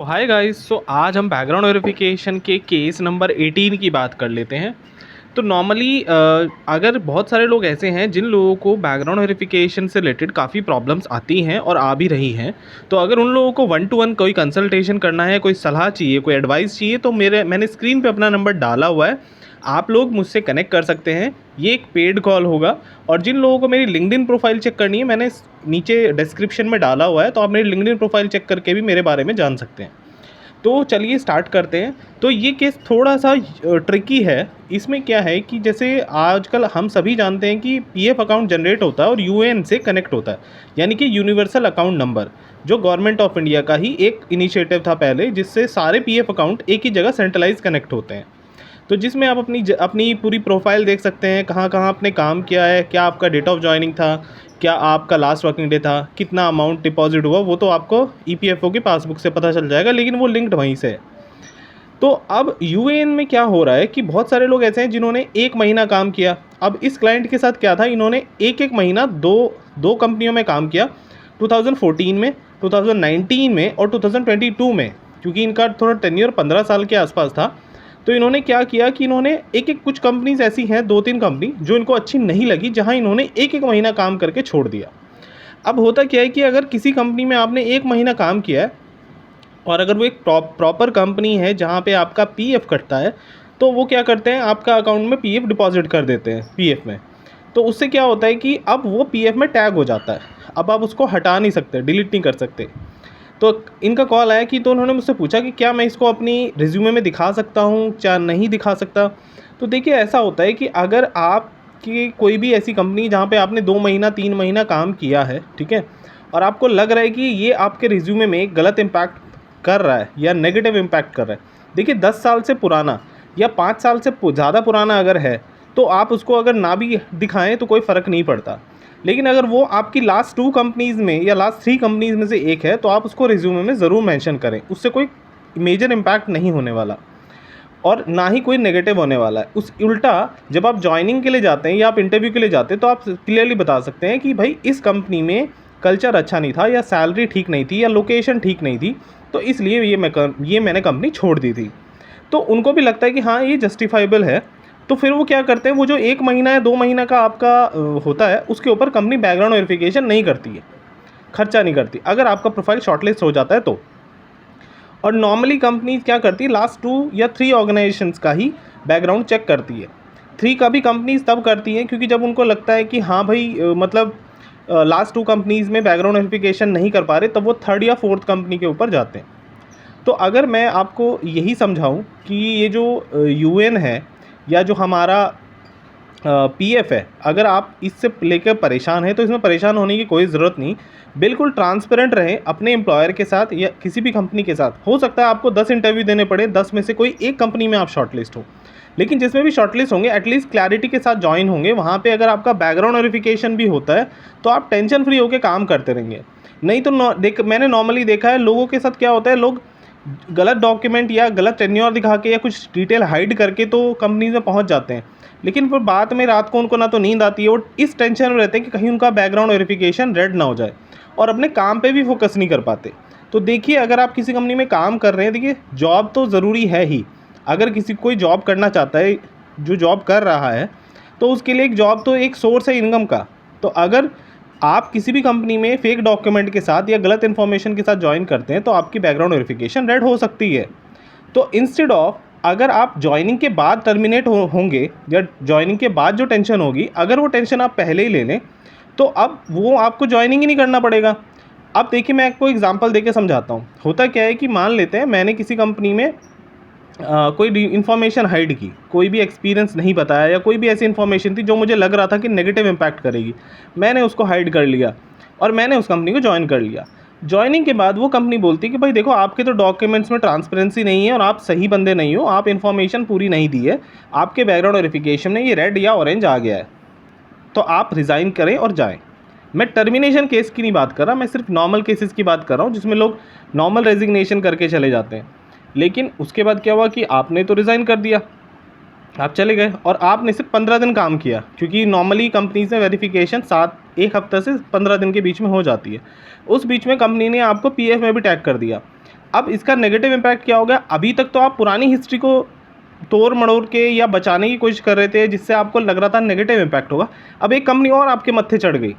तो hi guys, सो आज हम बैकग्राउंड वेरिफिकेशन के केस नंबर 18 की बात कर लेते हैं। तो नॉर्मली अगर बहुत सारे लोग ऐसे हैं जिन लोगों को बैकग्राउंड वेरिफिकेशन से रिलेटेड काफ़ी प्रॉब्लम्स आती हैं और आ भी रही हैं, तो अगर उन लोगों को वन टू वन कोई कंसल्टेशन करना है, कोई सलाह चाहिए, कोई एडवाइस चाहिए, तो मैंने स्क्रीन पे अपना नंबर डाला हुआ है। आप लोग मुझसे कनेक्ट कर सकते हैं। ये एक पेड कॉल होगा। और जिन लोगों को मेरी लिंक्डइन प्रोफाइल चेक करनी है, मैंने नीचे डिस्क्रिप्शन में डाला हुआ है, तो आप मेरी लिंक्डइन प्रोफाइल चेक करके भी मेरे बारे में जान सकते हैं। तो चलिए स्टार्ट करते हैं। तो ये केस थोड़ा सा ट्रिकी है। इसमें क्या है कि जैसे आजकल हम सभी जानते हैं कि पीएफ अकाउंट जनरेट होता है और यूएएन से कनेक्ट होता है, यानी कि यूनिवर्सल अकाउंट नंबर, जो गवर्नमेंट ऑफ इंडिया का ही एक इनिशिएटिव था पहले, जिससे सारे पीएफ अकाउंट एक ही जगह सेंट्रलाइज कनेक्ट होते हैं। तो जिसमें आप अपनी पूरी प्रोफाइल देख सकते हैं, कहाँ कहाँ आपने काम किया है, क्या आपका डेट ऑफ जॉइनिंग था, क्या आपका लास्ट वर्किंग डे था, कितना अमाउंट डिपॉजिट हुआ, वो तो आपको ईपीएफओ की पासबुक से पता चल जाएगा, लेकिन वो लिंक्ड वहीं से है। तो अब यूएएन में क्या हो रहा है कि बहुत सारे लोग ऐसे हैं जिन्होंने एक महीना काम किया। अब इस क्लाइंट के साथ क्या था, इन्होंने एक एक महीना दो दो कंपनियों में काम किया, 2014 में, 2019 में और 2022 में। क्योंकि इनका थोड़ा टेन्योर 15 साल के आसपास था, तो इन्होंने क्या किया कि इन्होंने एक एक कुछ कंपनीज ऐसी हैं, दो तीन कंपनी जो इनको अच्छी नहीं लगी, जहां इन्होंने एक एक महीना काम करके छोड़ दिया। अब होता क्या है कि अगर किसी कंपनी में आपने एक महीना काम किया है और अगर वो एक प्रॉपर कंपनी है जहाँ पे आपका पीएफ कटता है, तो वो क्या करते हैं, आपका अकाउंट में पीएफ डिपॉजिट कर देते हैं पीएफ में। तो उससे क्या होता है कि अब वो पीएफ में टैग हो जाता है। अब आप उसको हटा नहीं सकते, डिलीट नहीं कर सकते। तो इनका कॉल आया कि, तो उन्होंने मुझसे पूछा कि क्या मैं इसको अपनी रिज्यूमे में दिखा सकता हूँ, क्या नहीं दिखा सकता। तो देखिए, ऐसा होता है कि अगर आपकी कोई भी ऐसी कंपनी जहाँ पे आपने 2 महीना 3 महीना काम किया है, ठीक है, और आपको लग रहा है कि ये आपके रिज्यूमे में गलत इम्पैक्ट कर रहा है या नेगेटिव इम्पैक्ट कर रहा है। देखिए, 10 साल से पुराना या 5 साल से ज़्यादा पुराना अगर है, तो आप उसको अगर ना भी दिखाएं तो कोई फ़र्क नहीं पड़ता। लेकिन अगर वो आपकी लास्ट 2 कंपनीज़ में या लास्ट 3 कंपनीज़ में से एक है, तो आप उसको रिज्यूमे में ज़रूर मेंशन करें। उससे कोई मेजर इम्पैक्ट नहीं होने वाला और ना ही कोई नेगेटिव होने वाला है। उस उल्टा, जब आप जॉइनिंग के लिए जाते हैं या आप इंटरव्यू के लिए जाते हैं, तो आप क्लियरली बता सकते हैं कि भाई, इस कंपनी में कल्चर अच्छा नहीं था, या सैलरी ठीक नहीं थी, या लोकेशन ठीक नहीं थी, तो इसलिए ये मैंने कंपनी छोड़ दी थी। तो उनको भी लगता है कि हाँ, ये जस्टिफाइबल है। तो फिर वो क्या करते हैं, वो जो 1 महीना या 2 महीना का आपका होता है, उसके ऊपर कंपनी बैकग्राउंड वेरिफिकेशन नहीं करती है, खर्चा नहीं करती, अगर आपका प्रोफाइल शॉर्टलिस्ट हो जाता है तो। और नॉर्मली कंपनी क्या करती है, लास्ट 2 या 3 ऑर्गेनाइजेशंस का ही बैकग्राउंड चेक करती है। 3 का भी कंपनीज तब करती हैं क्योंकि जब उनको लगता है कि हाँ भाई, मतलब लास्ट 2 कंपनीज़ में बैकग्राउंड वेरिफिकेशन नहीं कर पा रहे, तब वो थर्ड या फोर्थ कंपनी के ऊपर जाते हैं। तो अगर मैं आपको यही समझाऊं कि ये जो यूएन है या जो हमारा पीएफ है, अगर आप इससे लेकर परेशान हैं, तो इसमें परेशान होने की कोई ज़रूरत नहीं। बिल्कुल ट्रांसपेरेंट रहें अपने एम्प्लॉयर के साथ या किसी भी कंपनी के साथ। हो सकता है आपको 10 इंटरव्यू देने पड़े, 10 में से कोई एक कंपनी में आप शॉर्टलिस्ट हो, लेकिन जिसमें भी शॉर्टलिस्ट होंगे, एटलीस्ट क्लैरिटी के साथ ज्वाइन होंगे। वहाँ पे अगर आपका बैकग्राउंड वेरिफिकेशन भी होता है, तो आप टेंशन फ्री होकर काम करते रहेंगे। नहीं तो मैंने नॉर्मली देखा है लोगों के साथ क्या होता है, लोग गलत डॉक्यूमेंट या गलत टेन्योर दिखा के या कुछ डिटेल हाइड करके तो कंपनीज में पहुंच जाते हैं, लेकिन फिर बाद में रात को उनको ना तो नींद आती है और इस टेंशन में रहते हैं कि कहीं उनका बैकग्राउंड वेरिफिकेशन रेड ना हो जाए, और अपने काम पे भी फोकस नहीं कर पाते। तो देखिए, अगर आप किसी कंपनी में काम कर रहे हैं, देखिए जॉब तो ज़रूरी है ही। अगर किसी कोई जॉब करना चाहता है, जो जॉब कर रहा है, तो उसके लिए एक जॉब तो एक सोर्स है इनकम का। तो अगर आप किसी भी कंपनी में फेक डॉक्यूमेंट के साथ या गलत इन्फॉर्मेशन के साथ ज्वाइन करते हैं, तो आपकी बैकग्राउंड वेरिफिकेशन रेड हो सकती है। तो इंस्टेड ऑफ, अगर आप ज्वाइनिंग के बाद टर्मिनेट होंगे या ज्वाइनिंग के बाद जो टेंशन होगी, अगर वो टेंशन आप पहले ही ले लें, तो अब वो आपको ज्वाइनिंग ही नहीं करना पड़ेगा। अब देखिए, मैं आपको एग्जांपल देके समझाता हूँ। होता क्या है कि मान लेते हैं मैंने किसी कंपनी में कोई इन्फॉर्मेशन हाइड की, कोई भी एक्सपीरियंस नहीं बताया, या कोई भी ऐसी इन्फॉर्मेशन थी जो मुझे लग रहा था कि नेगेटिव इम्पैक्ट करेगी, मैंने उसको हाइड कर लिया और मैंने उस कंपनी को ज्वाइन कर लिया। ज्वाइनिंग के बाद वो कंपनी बोलती है कि भाई देखो, आपके तो डॉक्यूमेंट्स में ट्रांसपेरेंसी नहीं है और आप सही बंदे नहीं हो, आप इन्फॉर्मेशन पूरी नहीं दी है, आपके बैकग्राउंड वेरिफिकेशन में ये रेड या ऑरेंज आ गया है, तो आप रिज़ाइन करें और जाएं। मैं टर्मिनेशन केस की नहीं बात कर रहा, मैं सिर्फ नॉर्मल केसेस की बात कर रहा हूँ, जिसमें लोग नॉर्मल रेजिग्नेशन करके चले जाते हैं। लेकिन उसके बाद क्या हुआ कि आपने तो रिज़ाइन कर दिया, आप चले गए और आपने सिर्फ 15 दिन काम किया, क्योंकि नॉर्मली कंपनीज में वेरिफिकेशन 1 हफ्ते से 15 दिन के बीच में हो जाती है। उस बीच में कंपनी ने आपको पीएफ में भी टैग कर दिया। अब इसका नेगेटिव इम्पैक्ट क्या हो गया, अभी तक तो आप पुरानी हिस्ट्री को तोड़ मड़ोड़ के या बचाने की कोशिश कर रहे थे, जिससे आपको लग रहा था नेगेटिव इम्पैक्ट होगा। अब एक कंपनी और आपके मत्थे चढ़ गई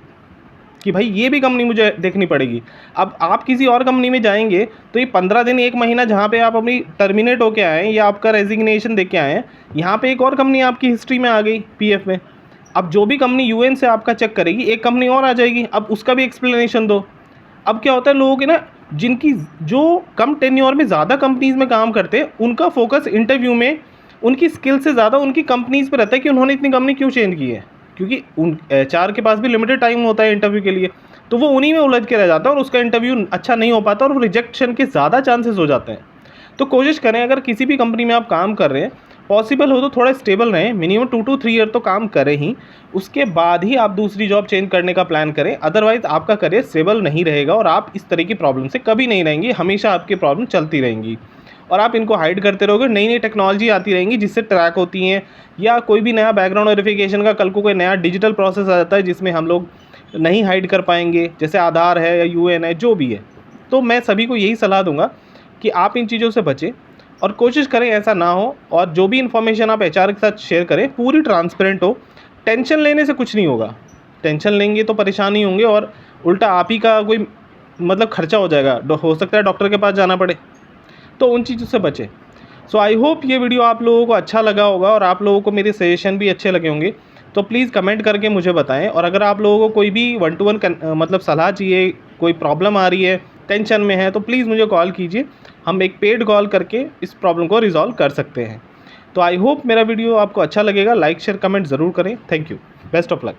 कि भाई ये भी कंपनी मुझे देखनी पड़ेगी। अब आप किसी और कंपनी में जाएंगे तो ये 15 दिन 1 महीना जहाँ पे आप अपनी टर्मिनेट होके आए हैं या आपका रेजिग्नेशन दे के आए हैं, यहाँ पे एक और कंपनी आपकी हिस्ट्री में आ गई पीएफ में। अब जो भी कंपनी यूएन से आपका चेक करेगी, एक कंपनी और आ जाएगी, अब उसका भी एक्सप्लेनेशन दो। अब क्या होता है, लोगों के ना जिनकी जो कम टेन्योर में ज़्यादा कंपनीज़ में काम करते हैं, उनका फोकस इंटरव्यू में उनकी स्किल से ज़्यादा उनकी कंपनीज़ पे रहता है कि उन्होंने इतनी कंपनी क्यों चेंज की है, क्योंकि उन एचआर के पास भी लिमिटेड टाइम होता है इंटरव्यू के लिए, तो वो उन्हीं में उलझ के रह जाता है और उसका इंटरव्यू अच्छा नहीं हो पाता और रिजेक्शन के ज़्यादा चांसेस हो जाते हैं। तो कोशिश करें, अगर किसी भी कंपनी में आप काम कर रहे हैं, पॉसिबल हो तो थोड़ा स्टेबल रहें, मिनिमम 2 to 3 ईयर तो काम करें ही, उसके बाद ही आप दूसरी जॉब चेंज करने का प्लान करें। अदरवाइज़ आपका करियर स्टेबल नहीं रहेगा और आप इस तरह की प्रॉब्लम से कभी नहीं रहेंगे, हमेशा आपकी प्रॉब्लम चलती रहेंगी और आप इनको हाइड करते रहोगे। नई नई टेक्नोलॉजी आती रहेंगी जिससे ट्रैक होती हैं, या कोई भी नया बैकग्राउंड वेरिफिकेशन का कल को कोई नया डिजिटल प्रोसेस आ जाता है जिसमें हम लोग नहीं हाइड कर पाएंगे, जैसे आधार है या यूएन है, जो भी है। तो मैं सभी को यही सलाह दूंगा कि आप इन चीज़ों से बचें और कोशिश करें ऐसा ना हो, और जो भी इन्फॉर्मेशन आप एचआर के साथ शेयर करें पूरी ट्रांसपेरेंट हो। टेंशन लेने से कुछ नहीं होगा, टेंशन लेंगे तो परेशानी होंगे और उल्टा आप ही का कोई मतलब खर्चा हो जाएगा, हो सकता है डॉक्टर के पास जाना पड़े, तो उन चीज़ों से बचें। सो आई होप ये वीडियो आप लोगों को अच्छा लगा होगा और आप लोगों को मेरे सजेशन भी अच्छे लगे होंगे। तो प्लीज़ कमेंट करके मुझे बताएं, और अगर आप लोगों को कोई भी 1 to 1 मतलब सलाह चाहिए, कोई प्रॉब्लम आ रही है, टेंशन में है, तो प्लीज़ मुझे कॉल कीजिए, हम एक पेड कॉल करके इस प्रॉब्लम को रिजॉल्व कर सकते हैं। तो आई होप मेरा वीडियो आपको अच्छा लगेगा, लाइक शेयर कमेंट ज़रूर करें। Thank you, best of luck.